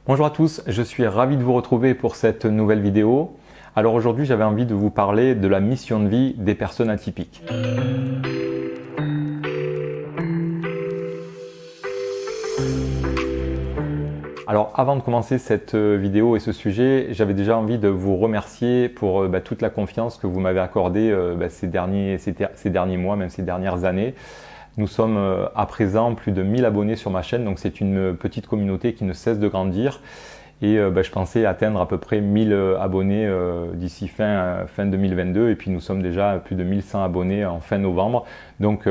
Bonjour à tous, je suis ravi de vous retrouver pour cette nouvelle vidéo. Alors aujourd'hui, j'avais envie de vous parler de la mission de vie des personnes atypiques. Alors avant de commencer cette vidéo et ce sujet, j'avais déjà envie de vous remercier pour toute la confiance que vous m'avez accordée ces derniers mois, même ces dernières années. Nous sommes à présent plus de 1000 abonnés sur ma chaîne, donc c'est une petite communauté qui ne cesse de grandir. Et je pensais atteindre à peu près 1000 abonnés d'ici fin 2022. Et puis nous sommes déjà à plus de 1100 abonnés en fin novembre. Donc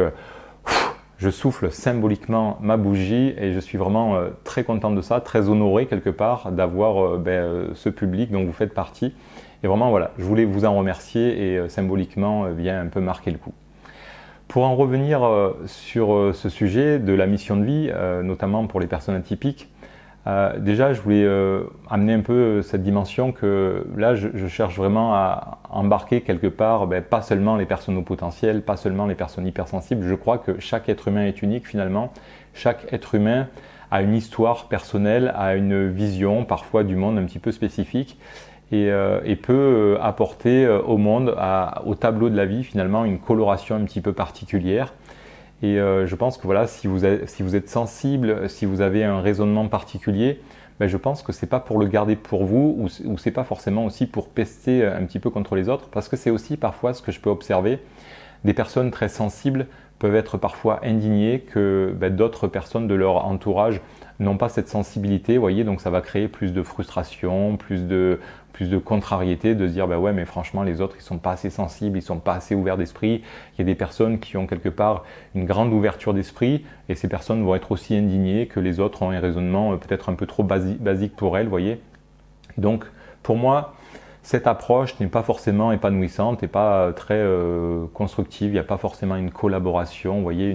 je souffle symboliquement ma bougie et je suis vraiment très content de ça, très honoré quelque part d'avoir ce public dont vous faites partie. Et vraiment voilà, je voulais vous en remercier et symboliquement vient un peu marquer le coup. Pour en revenir sur ce sujet de la mission de vie, notamment pour les personnes atypiques, déjà je voulais amener un peu cette dimension que là je cherche vraiment à embarquer quelque part, pas seulement les personnes au potentiel, pas seulement les personnes hypersensibles. Je crois que chaque être humain est unique finalement. Chaque être humain a une histoire personnelle, a une vision parfois du monde un petit peu spécifique et peut apporter au monde, au tableau de la vie finalement, une coloration un petit peu particulière. Et je pense que voilà, si vous êtes sensible, si vous avez un raisonnement particulier, je pense que c'est pas pour le garder pour vous ou c'est pas forcément aussi pour pester un petit peu contre les autres, parce que c'est aussi parfois ce que je peux observer. Des personnes très sensibles peuvent être parfois indignées que d'autres personnes de leur entourage n'ont pas cette sensibilité, voyez, donc ça va créer plus de frustration, plus de contrariété, de se dire ouais mais franchement les autres ils sont pas assez sensibles, ils sont pas assez ouverts d'esprit. Il y a des personnes qui ont quelque part une grande ouverture d'esprit et ces personnes vont être aussi indignées que les autres ont un raisonnement peut-être un peu trop basique pour elles, voyez. Donc pour moi, cette approche n'est pas forcément épanouissante et pas très constructive. Il n'y a pas forcément une collaboration, vous voyez,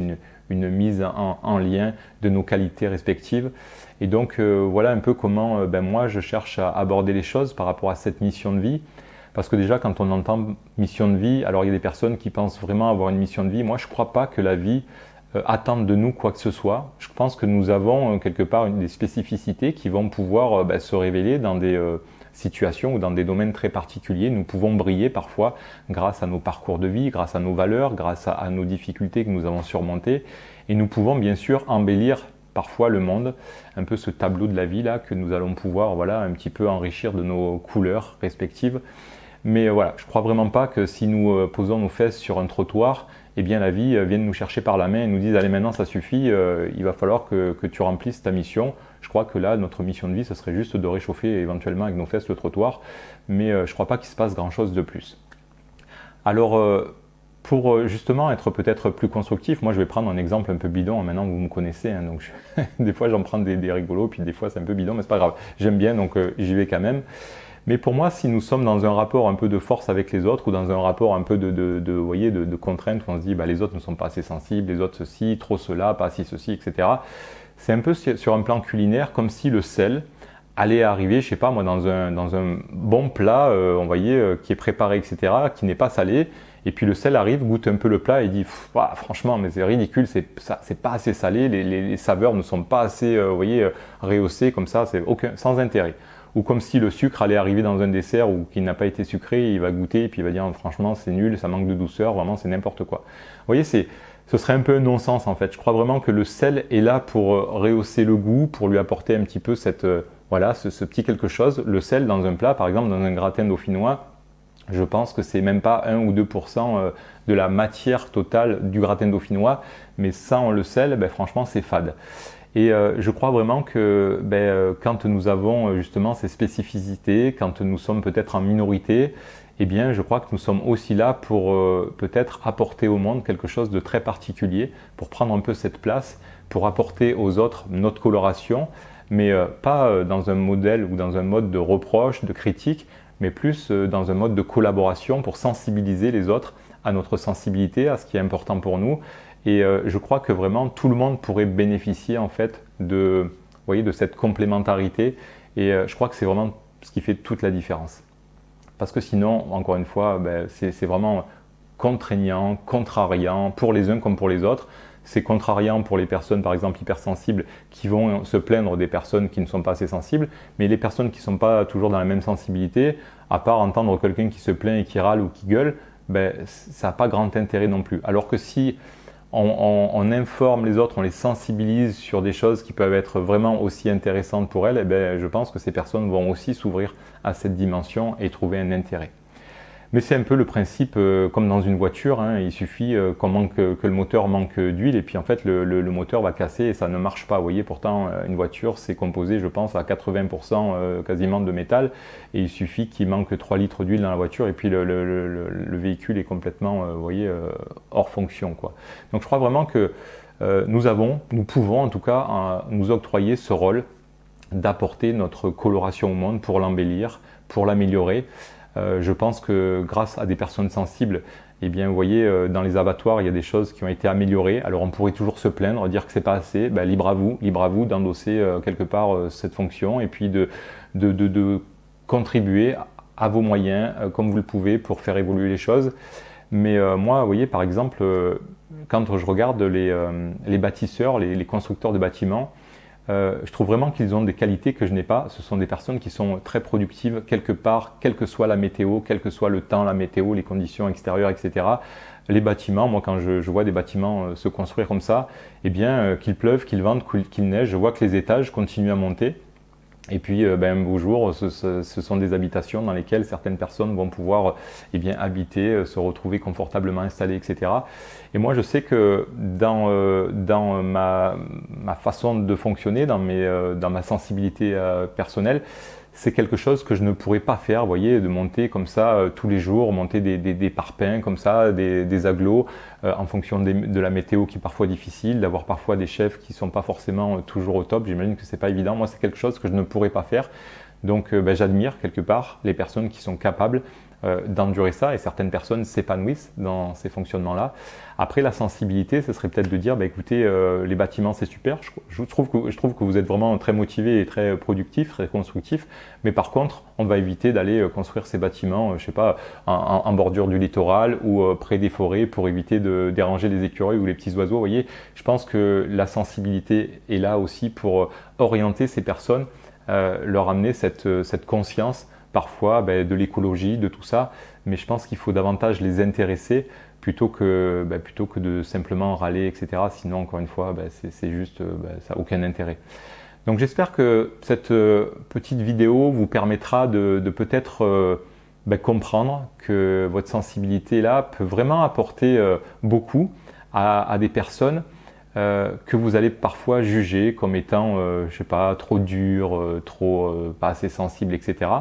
une mise en lien de nos qualités respectives. Et donc voilà un peu comment moi je cherche à aborder les choses par rapport à cette mission de vie. Parce que déjà quand on entend mission de vie, alors il y a des personnes qui pensent vraiment avoir une mission de vie. Moi je ne crois pas que la vie attende de nous quoi que ce soit. Je pense que nous avons quelque part des spécificités qui vont pouvoir se révéler dans des situations ou dans des domaines très particuliers. Nous pouvons briller parfois grâce à nos parcours de vie, grâce à nos valeurs, grâce à nos difficultés que nous avons surmontées. Et nous pouvons bien sûr embellir parfois le monde, un peu ce tableau de la vie là que nous allons pouvoir un petit peu enrichir de nos couleurs respectives. Mais voilà, je ne crois vraiment pas que si nous posons nos fesses sur un trottoir, eh bien la vie vienne nous chercher par la main et nous dise allez maintenant ça suffit, il va falloir que tu remplisses ta mission. Je crois que là notre mission de vie ce serait juste de réchauffer éventuellement avec nos fesses le trottoir, mais je ne crois pas qu'il se passe grand chose de plus. Alors pour justement être peut-être plus constructif, moi je vais prendre un exemple un peu bidon, maintenant vous me connaissez, hein, donc des fois j'en prends des rigolos, puis des fois c'est un peu bidon, mais c'est pas grave, j'aime bien donc j'y vais quand même. Mais pour moi, si nous sommes dans un rapport un peu de force avec les autres ou dans un rapport un peu de contrainte où on se dit les autres ne sont pas assez sensibles, les autres ceci, trop cela, pas si ceci, etc. C'est un peu sur un plan culinaire comme si le sel allait arriver, je sais pas moi, dans un bon plat, qui est préparé, etc., qui n'est pas salé. Et puis le sel arrive, goûte un peu le plat et dit franchement mais c'est ridicule, c'est pas assez salé, les saveurs ne sont pas assez rehaussées comme ça, c'est sans intérêt. Ou comme si le sucre allait arriver dans un dessert ou qu'il n'a pas été sucré, il va goûter et puis il va dire franchement c'est nul, ça manque de douceur, vraiment c'est n'importe quoi. Vous voyez, ce serait un peu un non-sens en fait. Je crois vraiment que le sel est là pour rehausser le goût, pour lui apporter un petit peu ce petit quelque chose. Le sel dans un plat, par exemple dans un gratin dauphinois, je pense que c'est même pas 1 ou 2% de la matière totale du gratin dauphinois, mais sans le sel, franchement c'est fade. Et je crois vraiment que quand nous avons justement ces spécificités, quand nous sommes peut-être en minorité, eh bien je crois que nous sommes aussi là pour peut-être apporter au monde quelque chose de très particulier, pour prendre un peu cette place, pour apporter aux autres notre coloration, mais pas dans un modèle ou dans un mode de reproche, de critique, mais plus dans un mode de collaboration pour sensibiliser les autres à notre sensibilité, à ce qui est important pour nous. Et je crois que vraiment tout le monde pourrait bénéficier en fait de cette complémentarité. Et je crois que c'est vraiment ce qui fait toute la différence. Parce que sinon, encore une fois, c'est vraiment contraignant, contrariant pour les uns comme pour les autres. c'est contrariant pour les personnes par exemple hypersensibles qui vont se plaindre des personnes qui ne sont pas assez sensibles, mais les personnes qui ne sont pas toujours dans la même sensibilité, à part entendre quelqu'un qui se plaint et qui râle ou qui gueule, ben, ça n'a pas grand intérêt non plus. Alors que si on informe les autres, on les sensibilise sur des choses qui peuvent être vraiment aussi intéressantes pour elles, eh ben, je pense que ces personnes vont aussi s'ouvrir à cette dimension et trouver un intérêt. Mais c'est un peu le principe comme dans une voiture, hein, il suffit que le moteur manque d'huile et puis en fait le moteur va casser et ça ne marche pas. Vous voyez, pourtant une voiture c'est composé je pense à 80% quasiment de métal et il suffit qu'il manque 3 litres d'huile dans la voiture et puis le véhicule est complètement vous voyez, hors fonction, quoi. Donc je crois vraiment que nous pouvons en tout cas nous octroyer ce rôle d'apporter notre coloration au monde pour l'embellir, pour l'améliorer. Je pense que grâce à des personnes sensibles, eh bien, vous voyez, dans les abattoirs, il y a des choses qui ont été améliorées. Alors on pourrait toujours se plaindre, dire que c'est pas assez. Ben, libre à vous d'endosser quelque part cette fonction et puis de contribuer à vos moyens comme vous le pouvez pour faire évoluer les choses. Mais moi, vous voyez, par exemple, quand je regarde les bâtisseurs, les constructeurs de bâtiments, je trouve vraiment qu'ils ont des qualités que je n'ai pas. Ce sont des personnes qui sont très productives quelque part, quelle que soit la météo, quel que soit le temps, la météo, les conditions extérieures, etc. Les bâtiments, moi quand je vois des bâtiments se construire comme ça, eh bien qu'il pleuve, qu'il vente, qu'il neige, je vois que les étages continuent à monter. Et puis, un beau jour, ce sont des habitations dans lesquelles certaines personnes vont pouvoir eh bien, habiter, se retrouver confortablement installées, etc. Et moi, je sais que dans ma façon de fonctionner, dans ma sensibilité personnelle, c'est quelque chose que je ne pourrais pas faire, vous voyez, de monter comme ça tous les jours, monter des parpaings comme ça, des agglos, en fonction de la météo qui est parfois difficile, d'avoir parfois des chefs qui ne sont pas forcément toujours au top. J'imagine que c'est pas évident. Moi, c'est quelque chose que je ne pourrais pas faire. Donc, j'admire quelque part les personnes qui sont capables d'endurer ça et certaines personnes s'épanouissent dans ces fonctionnements-là. Après, la sensibilité, ce serait peut-être de dire, écoutez, les bâtiments c'est super, je trouve que vous êtes vraiment très motivé et très productif, très constructif, mais par contre, on va éviter d'aller construire ces bâtiments, je sais pas, en bordure du littoral ou près des forêts pour éviter de déranger les écureuils ou les petits oiseaux. Vous voyez, je pense que la sensibilité est là aussi pour orienter ces personnes, leur amener cette conscience parfois de l'écologie, de tout ça, mais je pense qu'il faut davantage les intéresser plutôt que de simplement râler, etc. Sinon, encore une fois, c'est juste, ça n'a aucun intérêt. Donc j'espère que cette petite vidéo vous permettra de peut-être comprendre que votre sensibilité là peut vraiment apporter beaucoup à des personnes que vous allez parfois juger comme étant, je sais pas, trop dur, pas assez sensible, etc.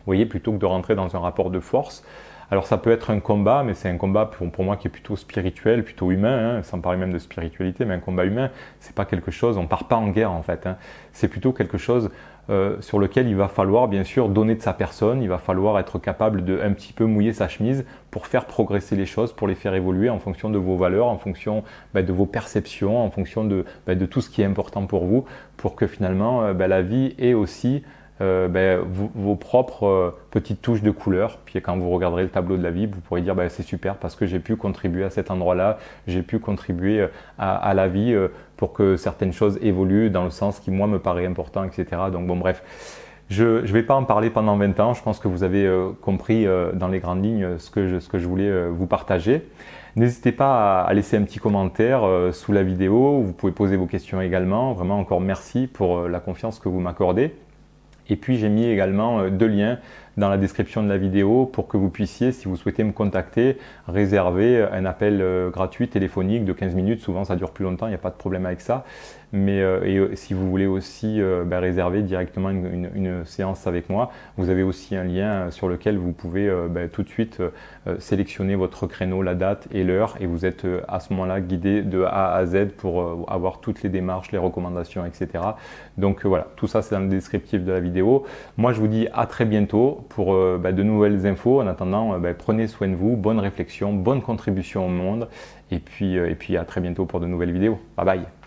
Vous voyez, plutôt que de rentrer dans un rapport de force. Alors ça peut être un combat, mais c'est un combat pour moi qui est plutôt spirituel, plutôt humain, hein, sans parler même de spiritualité, mais un combat humain, c'est pas quelque chose, on part pas en guerre en fait, hein. C'est plutôt quelque chose sur lequel il va falloir bien sûr donner de sa personne, il va falloir être capable de un petit peu mouiller sa chemise pour faire progresser les choses, pour les faire évoluer en fonction de vos valeurs, en fonction de vos perceptions, en fonction de tout ce qui est important pour vous, pour que finalement la vie ait aussi vos propres petites touches de couleur. Puis quand vous regarderez le tableau de la vie, vous pourrez dire c'est super parce que j'ai pu contribuer à cet endroit-là, j'ai pu contribuer à la vie pour que certaines choses évoluent dans le sens qui moi me paraît important, etc. Donc bon bref, je ne vais pas en parler pendant 20 ans, je pense que vous avez compris dans les grandes lignes ce que je voulais vous partager. N'hésitez pas à laisser un petit commentaire sous la vidéo, vous pouvez poser vos questions également. Vraiment encore merci pour la confiance que vous m'accordez. Et puis j'ai mis également 2 liens dans la description de la vidéo pour que vous puissiez, si vous souhaitez me contacter, réserver un appel gratuit téléphonique de 15 minutes. Souvent ça dure plus longtemps, il n'y a pas de problème avec ça. Mais si vous voulez aussi réserver directement une séance avec moi, vous avez aussi un lien sur lequel vous pouvez tout de suite sélectionner votre créneau, la date et l'heure, et vous êtes à ce moment-là guidé de A à Z pour avoir toutes les démarches, les recommandations, etc. Donc voilà, tout ça c'est dans le descriptif de la vidéo. Moi je vous dis à très bientôt pour de nouvelles infos. En attendant, prenez soin de vous, bonne réflexion, bonne contribution au monde, et puis à très bientôt pour de nouvelles vidéos. Bye bye.